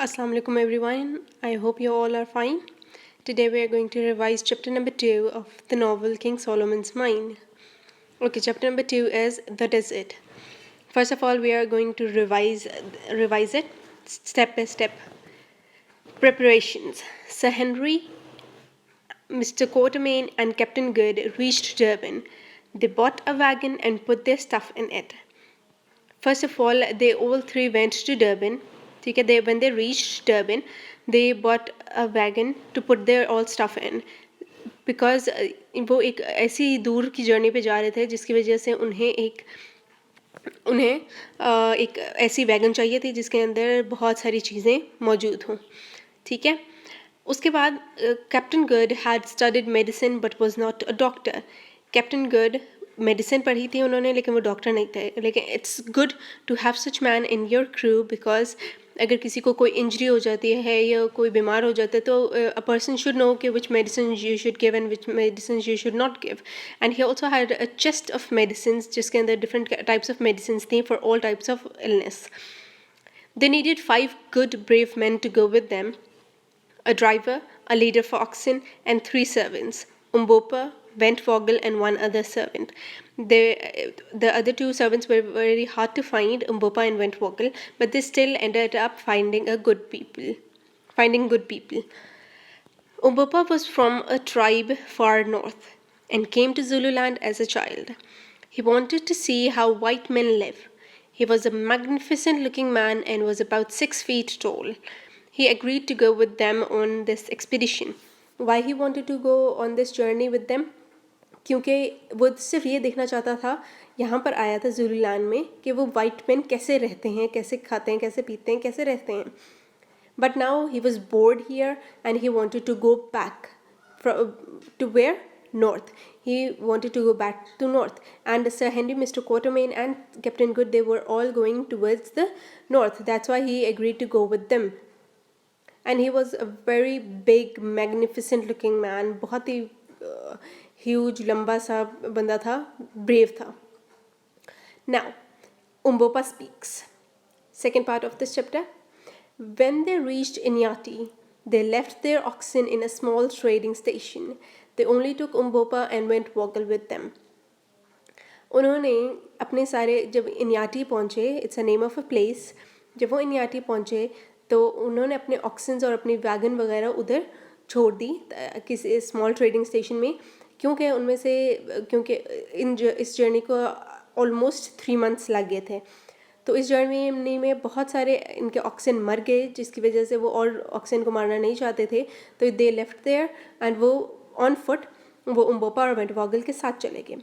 Assalamu alaikum everyone. I hope you all are fine. Today we are going to revise chapter number 2 of the novel King Solomon's Mine. Okay, chapter number 2 is the desert. First of all, we are going to revise it step by step. Preparations. Sir Henry, Mr. Quatermain and Captain Good reached Durban. They bought a wagon and put their stuff in it. First of all, they all three went to Durban. When they reached Durban, they bought a wagon to put their all stuff in. Because वो एक ऐसी दूर की journey पे जा रहे थे जिसकी वजह से उन्हें एक ऐसी वैगन चाहिए थी जिसके अंदर बहुत सारी चीज़ें मौजूद हों. ठीक है. उसके बाद Captain Good had studied medicine but was not a doctor. Captain Good medicine पढ़ी थी उन्होंने, लेकिन वो डॉक्टर नहीं थे. लेकिन it's good to have such man in your crew, because अगर किसी को कोई इंजरी हो जाती है या कोई बीमार हो जाता है तो अ पर्सन शुड नो कि which medicine you should give and which medicine you should not give. And he also had a chest of medicine जिसके अंदर डिफरेंट टाइप्स ऑफ मेडिसिन थी for all types of illness. They needed 5 good, brave men to go with them: a driver, a leader for oxen, and 3 servants: Umbopa, Ventwoggle, and 1 other servant. The other 2 servants were very hard to find, Umbopa and Ventwoggle, but they still ended up finding good people. Umbopa was from a tribe far north and came to Zululand as a child. He wanted to see how white men live. He was a magnificent looking man and was about 6 feet tall. He agreed to go with them on this expedition. Why he wanted to go on this journey with them? क्योंकि वो सिर्फ ये देखना चाहता था, यहाँ पर आया था ज़ूलूलैंड में, कि वो वाइट मैन कैसे रहते हैं, कैसे खाते हैं, कैसे पीते हैं, कैसे रहते हैं. But now he was bored here and he wanted to go back. To where? North. He wanted to go back to north. And Sir Henry, Mr. Quatermain and Captain Good, they were all going towards the north. That's why he agreed to go with them. And he was a very big, magnificent looking man. बहुत ही huge, लंबा सा बंदा था, brave था. Now, Umbopa speaks. Second part of this chapter. When they reached Inyati, they left their oxen in a small trading station. They only took Umbopa and Ventwoggle with them. उन्होंने अपने सारे जब इन्याटी पहुँचे, it's a name of a place, जब वो इन्याटी पहुँचे तो उन्होंने अपने ऑक्सन्स और अपनी वैगन वगैरह उधर छोड़ दी किसी स्मॉल ट्रेडिंग स्टेशन में, क्योंकि इस जर्नी को ऑलमोस्ट 3 months लग गए थे. तो इस जर्नी में बहुत सारे इनके ऑक्सन मर गए, जिसकी वजह से वो और ऑक्सन को मारना नहीं चाहते थे. तो दे लेफ्ट देयर एंड वो ऑन फुट वो उम्बोपा और वेंटवॉगल के साथ चले गए.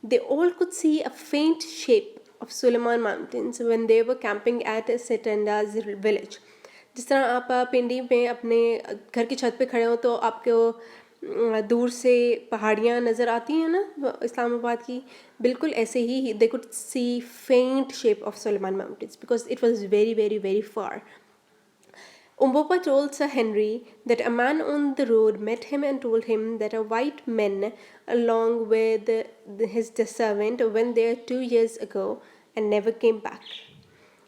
They all could see a faint shape of Sulaiman mountains when they were camping at सेटेंडाज विलेज. जिस तरह आप पिंडी में अपने घर की छत पे खड़े हो तो आपको दूर से पहाड़ियाँ नज़र आती हैं ना इस्लामाबाद की, बिल्कुल ऐसे ही दे could see faint shape of Sulaiman mountains because it was very very very far. Umbopa told Sir Henry that a man on the road met him and told him that a white man, along with his servant, went there 2 years ago and never came back.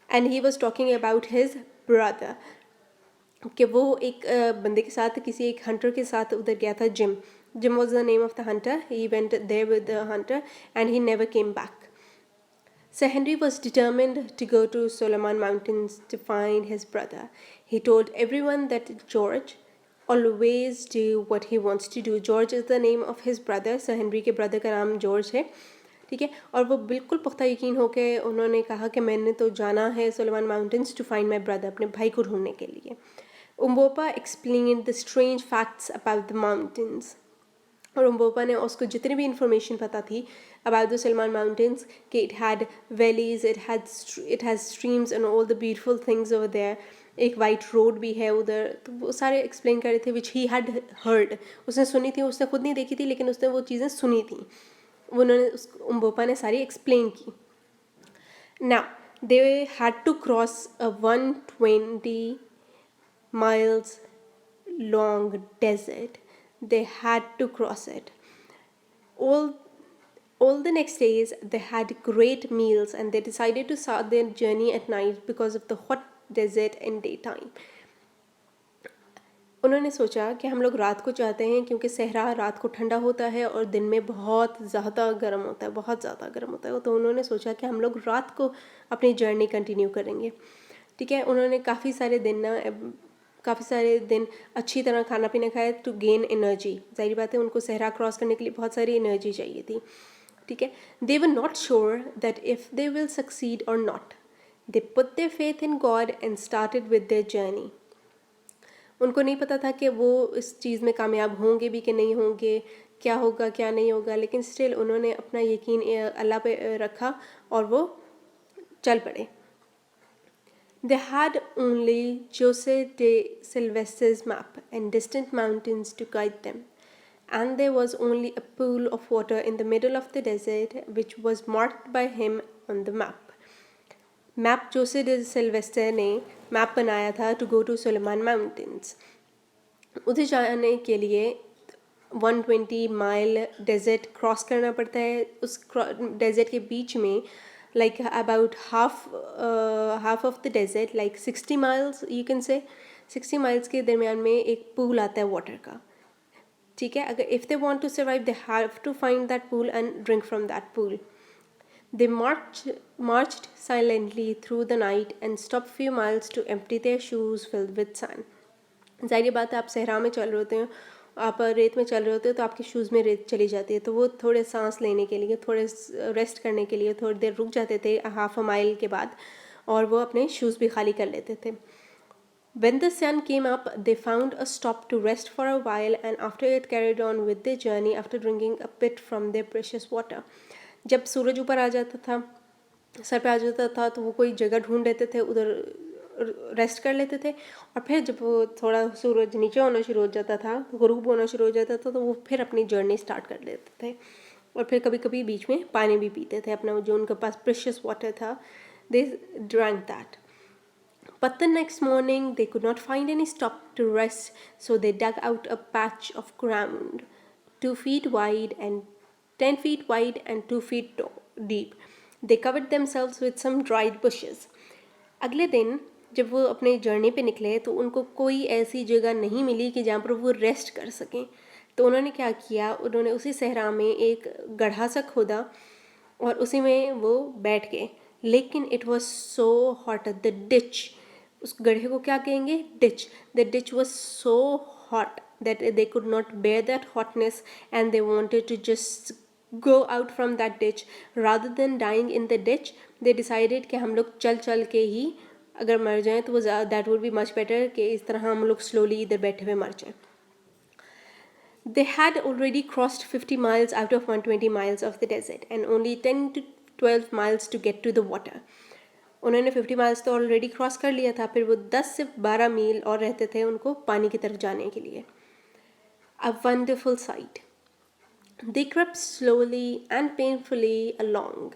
And he was talking about his brother. कि वो एक बंदे के साथ किसी एक Hunter के साथ उधर गया था. Gym was the name of the hunter. He went there with the hunter and he never came back. Sir Henry was determined to go to Solomon Mountains to find his brother. He told everyone that George always do what he wants to do. George is the name of his brother. Sir Henry के brother का नाम George है, ठीक है. और वो बिल्कुल पुख्ता यकीन होके उन्होंने कहा कि मैंने तो जाना है Solomon mountains to find my brother, अपने भाई को ढूंढने के लिए. Umbopa explained the strange facts about the mountains. और उम्बोपा ने उसको जितनी भी इंफॉर्मेशन पता थी about the Solomon Mountains, कि it had valleys, it has streams and all the beautiful things over there. एक वाइट रोड भी है उधर, तो वो सारे एक्सप्लेन कर रहे थे विच ही हैड हर्ड. उसने सुनी थी, उसने खुद नहीं देखी थी, लेकिन उसने वो चीज़ें सुनी थी. उन्होंने उम्बोपा ने सारी एक्सप्लेन की. Now they had to cross a 120 miles long desert. They had to cross it. All the next days they had great meals and they decided to start their journey at night because of the hot desert in daytime. उन्होंने सोचा कि हम लोग रात को चाहते हैं क्योंकि सहरा रात को ठंडा होता है और दिन में बहुत ज़्यादा गर्म होता है, बहुत ज़्यादा गर्म होता है। तो उन्होंने सोचा कि हम लोग रात को अपनी जर्नी कंटिन्यू करेंगे। ठीक है, उन्होंने काफ़ी सारे दिन अच्छी तरह खाना पीना खाया टू गेन एनर्जी। ज़ाहिर बात है उनको सहरा क्रॉस करने के लिए बहुत सारी एनर्जी चाहिए थी। ठीक है, they were not sure that if they will succeed or not. They put their faith in God and started with their journey. उनको नहीं पता था कि वो इस चीज़ में कामयाब होंगे भी कि नहीं होंगे, क्या होगा क्या नहीं होगा, लेकिन स्टिल उन्होंने अपना यकीन अल्लाह पे रखा और वो चल पड़े। They had only Jose de Silvester's map and distant mountains to guide them, and there was only a pool of water in the middle of the desert which was marked by him on the map. Map Jose de Silvestre ने map बनाया था to go to Sulaiman mountains. उधर जाने के लिए 120 mile desert cross करना पड़ता है। उस डेजर्ट के बीच में like about half of the desert, like 60 miles you can say, 60 miles के दरमियान में एक पूल आता है वाटर का। ठीक है, अगर if they want to survive they have to find that pool and drink from that pool. They marched silently through the night and stopped few miles to empty their shoes filled with sand. ज़ाहिर बात है आप सहरा में चल रहे होते हैं, आप रेत में चल रहे होते हो तो आपके शूज़ में रेत चली जाती है, तो वो थोड़े सांस लेने के लिए, थोड़े रेस्ट करने के लिए थोड़ी देर रुक जाते थे हाफ अ माइल के बाद, और वो अपने शूज़ भी खाली कर लेते थे। When the sun came up, they found a stop to rest for a while, and after it carried on with their journey after drinking a bit from their precious water. जब सूरज ऊपर आ जाता था, sir पे आ जाता था, तो वो कोई जगह ढूंढ लेते थे, उधर रेस्ट कर लेते थे, और फिर जब वो थोड़ा सूरज नीचे होना शुरू हो जाता था, गुरूब होना शुरू हो जाता था, तो वो फिर अपनी जर्नी स्टार्ट कर लेते थे, और फिर कभी कभी बीच में पानी भी पीते थे अपना, जो उनके पास प्रेशियस वाटर था, they drank that. But the next morning they could not find any stop to rest, so they dug out a patch of ground 2 feet wide and 10 feet wide and 2 feet deep. They covered themselves with some dried bushes. अगले दिन जब वो अपने journey पे निकले तो उनको कोई ऐसी जगह नहीं मिली कि जहाँ पर वो रेस्ट कर सकें, तो उन्होंने क्या किया, उन्होंने उसी सहरा में एक गड्ढा सा खोदा और उसी में वो बैठ गए। लेकिन it was so hot, the ditch, उस गड्ढे को क्या कहेंगे, ditch, the ditch was so hot that they could not bear that hotness and they wanted to just go out from that ditch. Rather than dying in the ditch, they decided कि हम लोग चल चल के ही अगर मर जाएं तो वो that would be much better कि इस तरह हम लोग slowly इधर बैठे हुए मर जाएं. They had already crossed 50 miles out of 120 miles of the desert and only 10 to 12 miles to get to the water. उन्होंने 50 माइल्स तो ऑलरेडी क्रॉस कर लिया था, फिर वो 10 से 12 मील और रहते थे उनको पानी की तरफ जाने के लिए. A wonderful sight. They crept slowly and painfully along.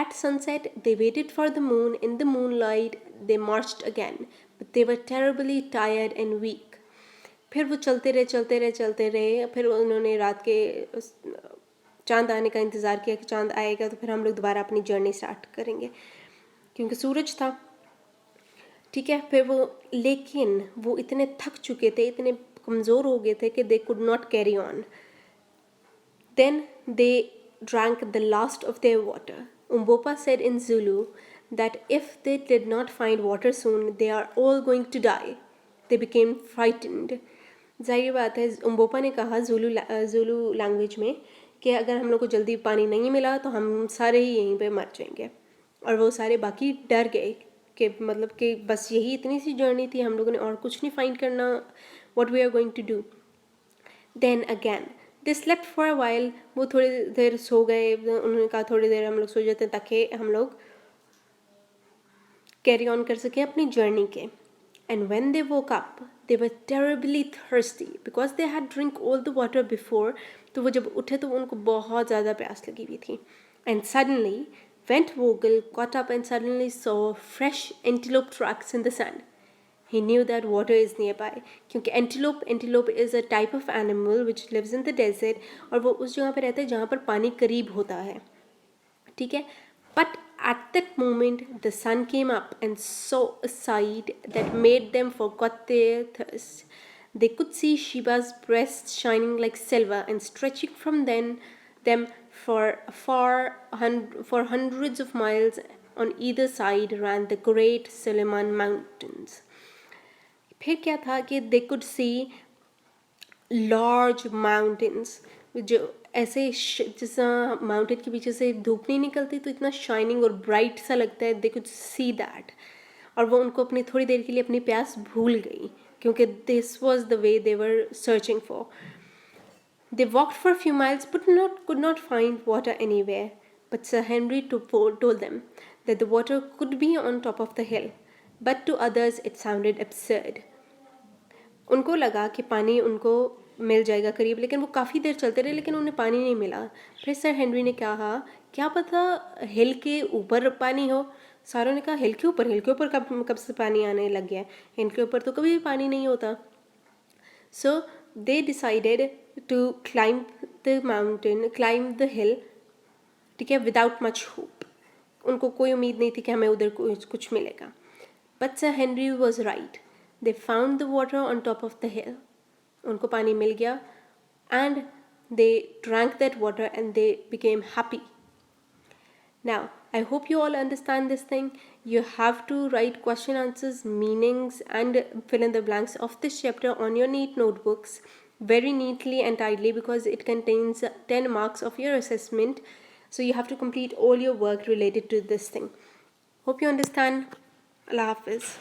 At sunset, they waited for the moon. In the moonlight, they marched again, but they were terribly tired and weak. फिर वो चलते रहे, फिर उन्होंने रात के चांद आने का इंतज़ार किया कि चांद आएगा तो फिर हम लोग दोबारा अपनी जर्नी स्टार्ट करेंगे, क्योंकि सूरज था. ठीक है, फिर लेकिन वो इतने थक चुके थे, इतने कमज़ोर हो गए थे कि they could not carry on. Then they drank the last of their water. Umbopa said in Zulu that if they did not find water soon, they are all going to die. They became frightened. जाहिर बात है, उम्बोपा ने कहा Zulu language में कि अगर हम लोग को जल्दी पानी नहीं मिला तो हम सारे ही यहीं पे मर जाएंगे, और वो सारे बाकी डर गए कि मतलब कि बस यही इतनी सी जर्नी थी, हम लोगों ने और कुछ नहीं फाइंड करना, what we are going to do. Then again they slept for a while. वो थोड़ी देर सो गए, उन्होंने कहा थोड़ी देर हम लोग सो जाते हैं ताकि हम लोग कैरी ऑन कर सकें अपनी जर्नी के. And when they woke up, they were terribly thirsty because they had drink all the water before. तो वो जब उठे तो उनको बहुत ज़्यादा प्यास लगी हुई थी. And suddenly, Ventvogel got up and suddenly saw fresh antelope tracks in the sand. He knew that water is nearby, क्योंकि antelope is a type of animal which lives in the desert, और वो उस जगह पे रहता है जहाँ पर पानी करीब होता है. ठीक है, but at that moment the sun came up and saw a sight that made them forget their thirst. They could see Sheba's breasts shining like silver and stretching from them for hundreds of miles. On either side ran the great Suleiman Mountains. फिर क्या था कि they could see large mountains, जो ऐसे जैसा mountain के पीछे से धूप नहीं निकलती तो इतना शाइनिंग और ब्राइट सा लगता है. दे कुड सी दैट. और वो उनको अपनी थोड़ी देर के लिए अपनी प्यास भूल गई क्योंकि this was the way they were searching for. They walked for a few miles but could not find water anywhere. But Sir Henry told them that the water could be on top of the hill. But to others it sounded absurd. उनको लगा कि पानी उनको मिल जाएगा करीब, लेकिन वो काफ़ी देर चलते रहे लेकिन उन्हें पानी नहीं मिला. फिर सर हेनरी ने कहा क्या पता हिल के ऊपर पानी हो. सारों ने कहा हिल के ऊपर कब से पानी आने लग गया, हिल के ऊपर तो कभी भी पानी नहीं होता. So they decided to climb the hill, ठीक है, विदाउट मच होप. उनको कोई उम्मीद नहीं थी कि हमें उधर कुछ मिलेगा. But sir Henry was right. They found the water on top of the hill. उनको पानी मिल गया and they drank that water and they became happy. Now, I hope you all understand this thing. You have to write question answers, meanings and fill in the blanks of this chapter on your neat notebooks very neatly and tidily because it contains 10 marks of your assessment. So you have to complete all your work related to this thing. Hope you understand. Allah Hafiz.